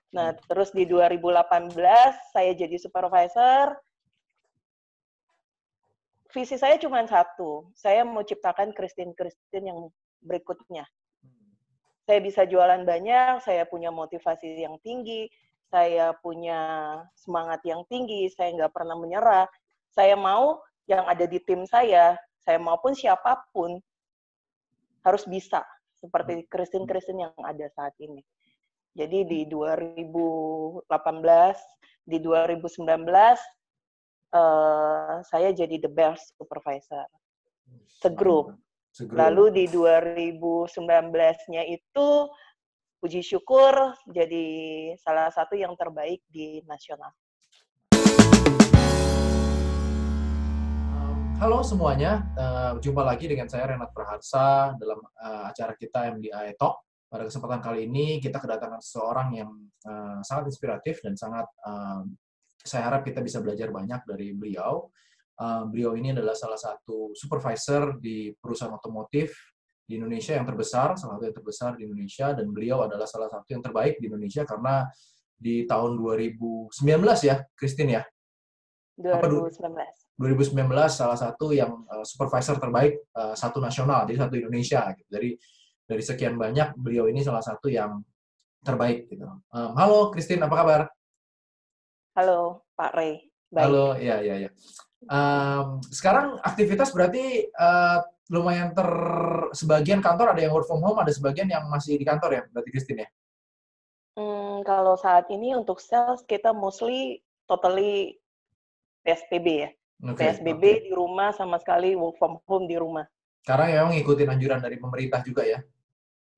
Nah, terus di 2018 saya jadi supervisor. Visi saya cuma satu, saya mau ciptakan Christine yang berikutnya. Saya bisa jualan banyak, saya punya motivasi yang tinggi, saya punya semangat yang tinggi, saya nggak pernah menyerah. Saya mau yang ada di tim saya maupun siapapun, harus bisa seperti Christine yang ada saat ini. Jadi di 2018, di 2019, saya jadi the best supervisor segrup. Lalu di 2019-nya itu, puji syukur, jadi salah satu yang terbaik di nasional. Halo semuanya, jumpa lagi dengan saya Renat Praharsa dalam acara kita MDI Talk. Pada kesempatan kali ini kita kedatangan seseorang yang sangat inspiratif dan sangat saya harap kita bisa belajar banyak dari beliau. Beliau ini adalah salah satu supervisor di perusahaan otomotif di Indonesia yang terbesar, salah satu yang terbesar di Indonesia, dan beliau adalah salah satu yang terbaik di Indonesia karena di tahun 2019 ya, Christine ya? 2019. 2019 salah satu yang supervisor terbaik satu nasional, jadi satu Indonesia. Gitu. Dari sekian banyak, beliau ini salah satu yang terbaik. Gitu. Halo, Christine, apa kabar? Halo, Pak Ray. Baik. Halo, ya. Sekarang aktivitas berarti lumayan sebagian kantor ada yang work from home, ada sebagian yang masih di kantor ya, berarti Christine ya? Kalau saat ini untuk sales kita mostly totally PSBB ya. PSBB di rumah sama sekali work from home di rumah. Sekarang ya ngikutin anjuran dari pemerintah juga ya?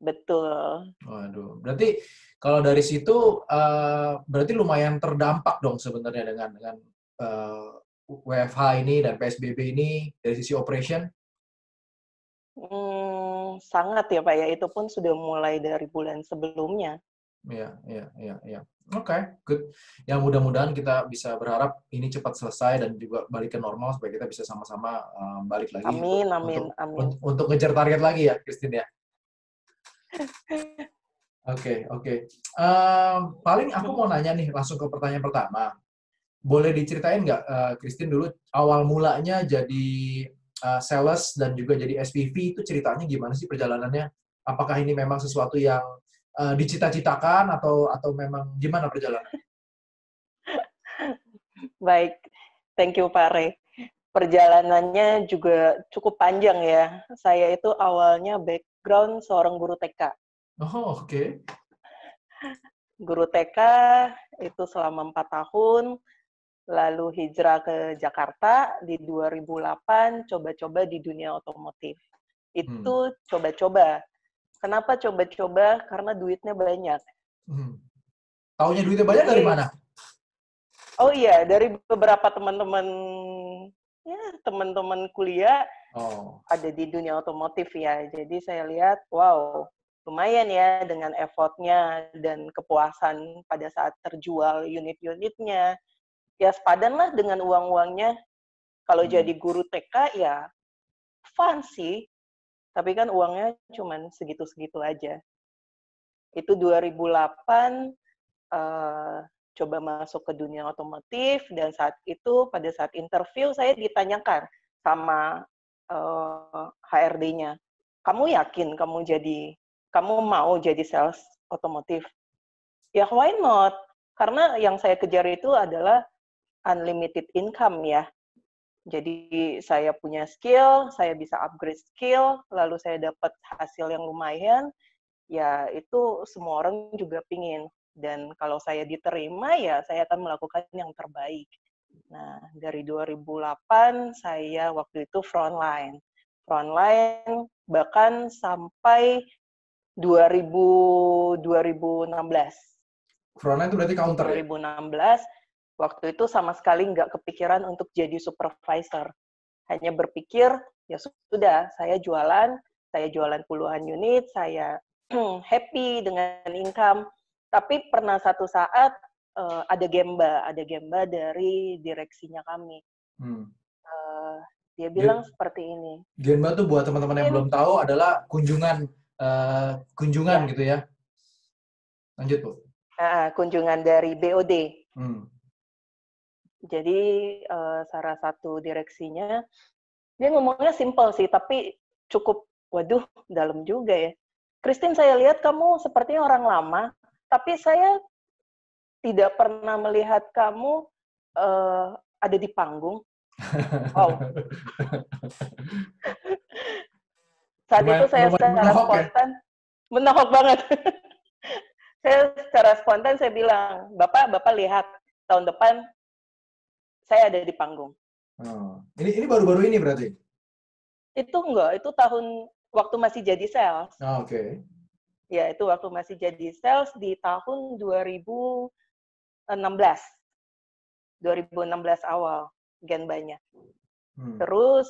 Betul. Waduh, berarti kalau dari situ berarti lumayan terdampak dong sebenarnya dengan WFH ini dan PSBB ini dari sisi operation? Sangat ya Pak ya, itu pun sudah mulai dari bulan sebelumnya. Iya. Oke, good. Yang mudah-mudahan kita bisa berharap ini cepat selesai dan juga balik ke normal supaya kita bisa sama-sama balik lagi amin. Untuk ngejar target lagi ya, Christine ya. Oke. Paling aku mau nanya nih langsung ke pertanyaan pertama. Boleh diceritain nggak, Christine dulu awal mulanya jadi sales dan juga jadi SPV itu ceritanya gimana sih perjalanannya? Apakah ini memang sesuatu yang dicita-citakan atau memang gimana perjalanannya? Baik, thank you Pak Rey. Perjalanannya juga cukup panjang ya. Saya itu awalnya background seorang guru TK. Oh, oke. Guru TK itu selama 4 tahun, lalu hijrah ke Jakarta di 2008, coba-coba di dunia otomotif. Itu coba-coba. Kenapa coba-coba? Karena duitnya banyak. Taunya duitnya banyak dari mana? Oh iya, dari beberapa teman-teman kuliah ada di dunia otomotif ya. Jadi saya lihat, wow, lumayan ya dengan effortnya dan kepuasan pada saat terjual unit-unitnya. Ya sepadan lah dengan uang-uangnya. Kalau jadi guru TK ya fun sih, tapi kan uangnya cuma segitu-segitu aja. Itu 2008, coba masuk ke dunia otomotif, dan saat itu pada saat interview saya ditanyakan sama HRD-nya, kamu yakin kamu mau jadi sales otomotif? Ya why not? Karena yang saya kejar itu adalah unlimited income ya. Jadi saya punya skill, saya bisa upgrade skill, lalu saya dapat hasil yang lumayan, ya itu semua orang juga pingin. Dan kalau saya diterima, ya saya akan melakukan yang terbaik. Nah, dari 2008, saya waktu itu frontline. Frontline bahkan sampai 2016. Frontline itu berarti counter 2016, waktu itu sama sekali nggak kepikiran untuk jadi supervisor. Hanya berpikir, ya sudah, saya jualan puluhan unit, saya happy dengan income. Tapi pernah satu saat ada gemba dari direksinya kami. Dia bilang seperti ini. Gemba tuh buat teman-teman yang belum tahu adalah kunjungan ya. gitu ya. Lanjut, Bu. kunjungan dari BOD. Hmm. Jadi salah satu direksinya, dia ngomongnya simpel sih, tapi cukup, waduh, dalam juga ya. Christine, saya lihat kamu sepertinya orang lama, tapi saya tidak pernah melihat kamu ada di panggung. Wow. Saat itu saya lumayan secara menohok ya? spontan, menohok banget. Saya secara spontan saya bilang, Bapak lihat, tahun depan saya ada di panggung. Oh. Ini baru-baru ini berarti? Itu enggak, itu tahun waktu masih jadi sales. Oh, oke. Ya, itu waktu masih jadi sales di tahun 2016. 2016 awal, Genbanya. Terus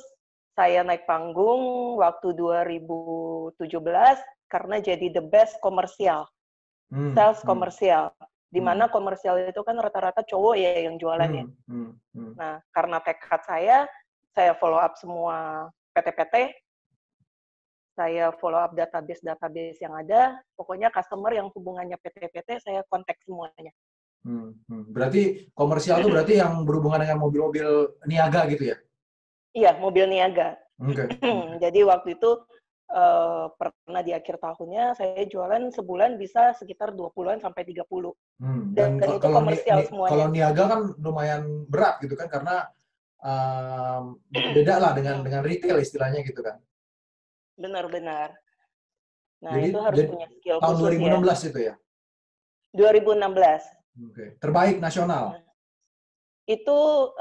saya naik panggung waktu 2017 karena jadi the best komersial. Sales komersial. Di mana komersial itu kan rata-rata cowok ya yang jualannya. Nah, karena tekad saya follow up semua PT-PT, saya follow up database yang ada, pokoknya customer yang hubungannya PT-PT, saya kontak semuanya. Berarti komersial itu berarti yang berhubungan dengan mobil-mobil niaga gitu ya? Iya, mobil niaga. Okay. Jadi waktu itu pernah di akhir tahunnya saya jualan sebulan bisa sekitar 20-an sampai 30. Dan itu komersial semuanya. Kalau niaga kan lumayan berat gitu kan, karena beda lah dengan retail istilahnya gitu kan. Benar-benar. Nah, Jadi, itu harus punya skill tahun khusus 2016 ya. itu ya? 2016. Okay. Terbaik nasional? Itu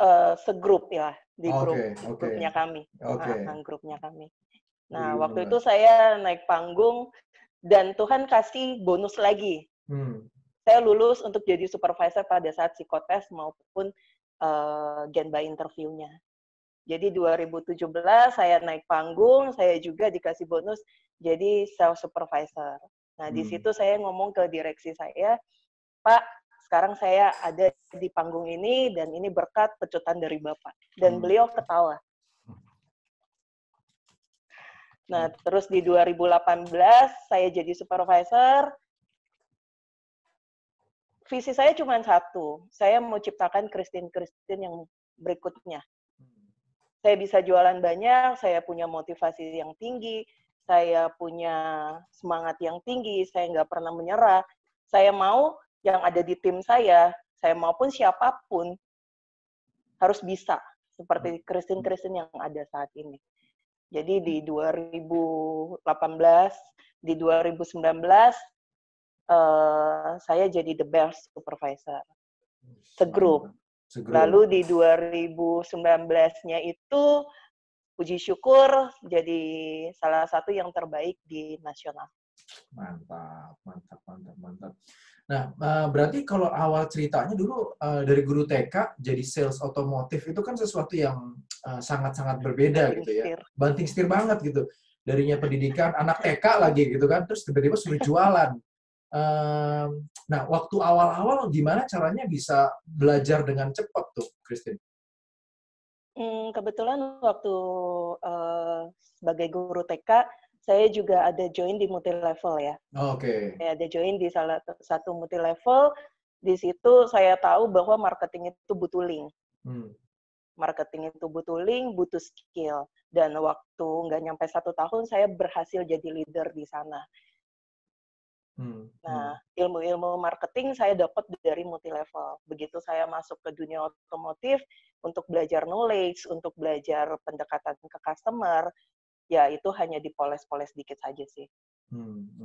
segrup ya, di grupnya kami. Grupnya kami. Nah, waktu itu saya naik panggung dan Tuhan kasih bonus lagi. Saya lulus untuk jadi supervisor pada saat psikotes maupun Genba interviewnya. Jadi 2017 saya naik panggung, saya juga dikasih bonus jadi sales supervisor. Nah, di situ saya ngomong ke direksi saya, Pak, sekarang saya ada di panggung ini dan ini berkat pecutan dari Bapak. Dan beliau ketawa. Nah, terus di 2018 saya jadi supervisor. Visi saya cuma satu, saya mau ciptakan Christine yang berikutnya. Saya bisa jualan banyak, saya punya motivasi yang tinggi, saya punya semangat yang tinggi, saya nggak pernah menyerah. Saya mau yang ada di tim saya maupun siapapun, harus bisa. Seperti Christine yang ada saat ini. Jadi di 2018, di 2019, saya jadi the best supervisor. Segrup. Lalu di 2019-nya itu, puji syukur, jadi salah satu yang terbaik di nasional. Mantap. Nah, berarti kalau awal ceritanya dulu dari guru TK jadi sales otomotif itu kan sesuatu yang sangat-sangat berbeda gitu ya. Banting setir banget gitu. Darinya pendidikan anak TK lagi gitu kan, terus tiba-tiba suruh jualan. Nah, waktu awal-awal gimana caranya bisa belajar dengan cepat tuh, Christine? Kebetulan waktu sebagai guru TK, saya juga ada join di multi-level ya. Oke. Saya ada join di salah satu multi-level. Di situ saya tahu bahwa marketing itu butuh link. Marketing itu butuh link, butuh skill. Dan waktu nggak nyampe 1 tahun, saya berhasil jadi leader di sana. Nah, ilmu-ilmu marketing saya dapat dari multi-level. Begitu saya masuk ke dunia otomotif, untuk belajar knowledge, untuk belajar pendekatan ke customer, ya itu hanya dipoles-poles dikit saja sih.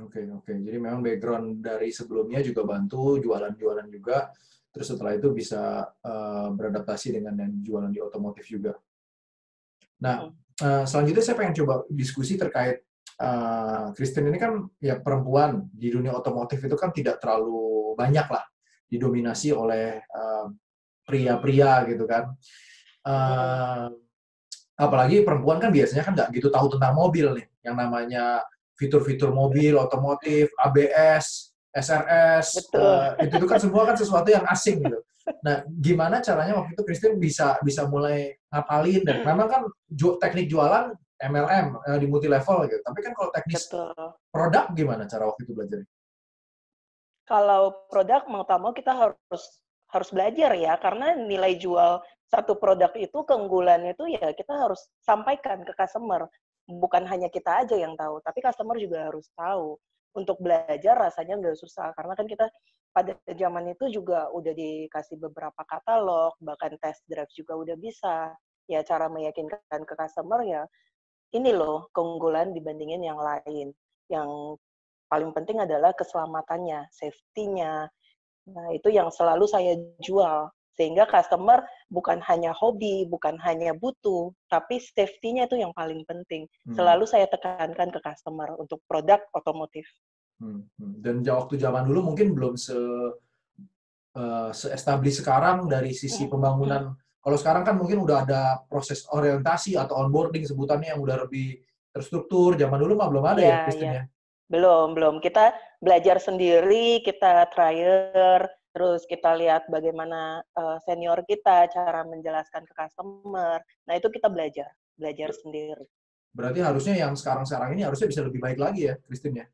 Oke. Jadi memang background dari sebelumnya juga bantu, jualan-jualan juga, terus setelah itu bisa beradaptasi dengan yang jualan di otomotif juga. Nah, selanjutnya saya pengen coba diskusi terkait Christine ini kan ya perempuan di dunia otomotif itu kan tidak terlalu banyak lah didominasi oleh pria-pria gitu kan. Apalagi perempuan kan biasanya kan nggak gitu tahu tentang mobil nih, yang namanya fitur-fitur mobil, otomotif, ABS, SRS, itu kan semua kan sesuatu yang asing gitu. Nah, gimana caranya waktu itu Christine bisa mulai ngapalin, dan memang kan teknik jualan MLM di multi level gitu. Tapi kan kalau teknis produk gimana cara waktu itu belajarnya? Kalau produk mau tak mau kita harus belajar ya, karena nilai jual satu produk itu, keunggulannya itu ya kita harus sampaikan ke customer. Bukan hanya kita aja yang tahu, tapi customer juga harus tahu. Untuk belajar rasanya nggak susah, karena kan kita pada zaman itu juga udah dikasih beberapa katalog, bahkan test drive juga udah bisa. Ya cara meyakinkan ke customer ya, ini loh keunggulan dibandingin yang lain. Yang paling penting adalah keselamatannya, safety-nya. Nah, itu yang selalu saya jual. Sehingga customer bukan hanya hobi, bukan hanya butuh, tapi safety-nya itu yang paling penting. Selalu saya tekankan ke customer untuk produk otomotif. Dan waktu zaman dulu mungkin belum se-establish sekarang dari sisi pembangunan. Kalau sekarang kan mungkin udah ada proses orientasi atau onboarding sebutannya yang udah lebih terstruktur. Zaman dulu mah belum ada ya, Iya, Kristen iya. ya? Belum. Kita belajar sendiri, kita trial, terus kita lihat bagaimana senior kita cara menjelaskan ke customer. Nah, itu kita belajar sendiri. Berarti harusnya yang sekarang-sekarang ini harusnya bisa lebih baik lagi ya, Kristen ya?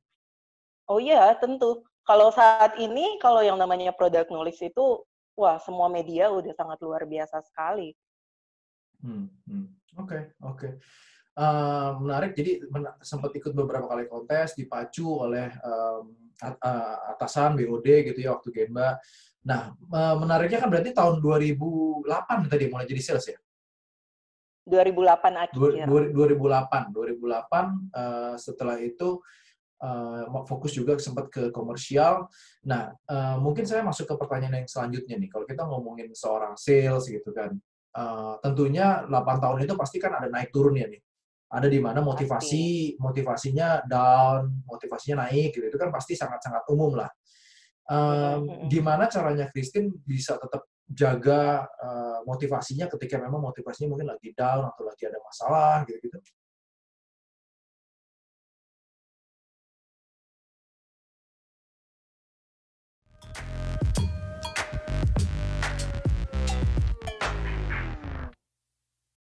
Oh iya, tentu. Kalau saat ini, kalau yang namanya product knowledge itu, wah, semua media udah sangat luar biasa sekali. Oke. Menarik, jadi sempat ikut beberapa kali kontes, dipacu oleh atasan BOD gitu ya, waktu Genba. Nah, menariknya kan berarti tahun 2008 tadi mulai jadi sales ya? 2008 akhir. 2008, setelah itu fokus juga sempat ke komersial. Nah, mungkin saya masuk ke pertanyaan yang selanjutnya nih. Kalau kita ngomongin seorang sales gitu kan, tentunya 8 tahun itu pasti kan ada naik turunnya nih. Ada di mana Pasti. motivasinya down, motivasinya naik gitu. Itu kan pasti sangat-sangat umum lah. Gimana caranya Christine bisa tetap jaga motivasinya ketika memang motivasinya mungkin lagi down atau lagi ada masalah gitu-gitu?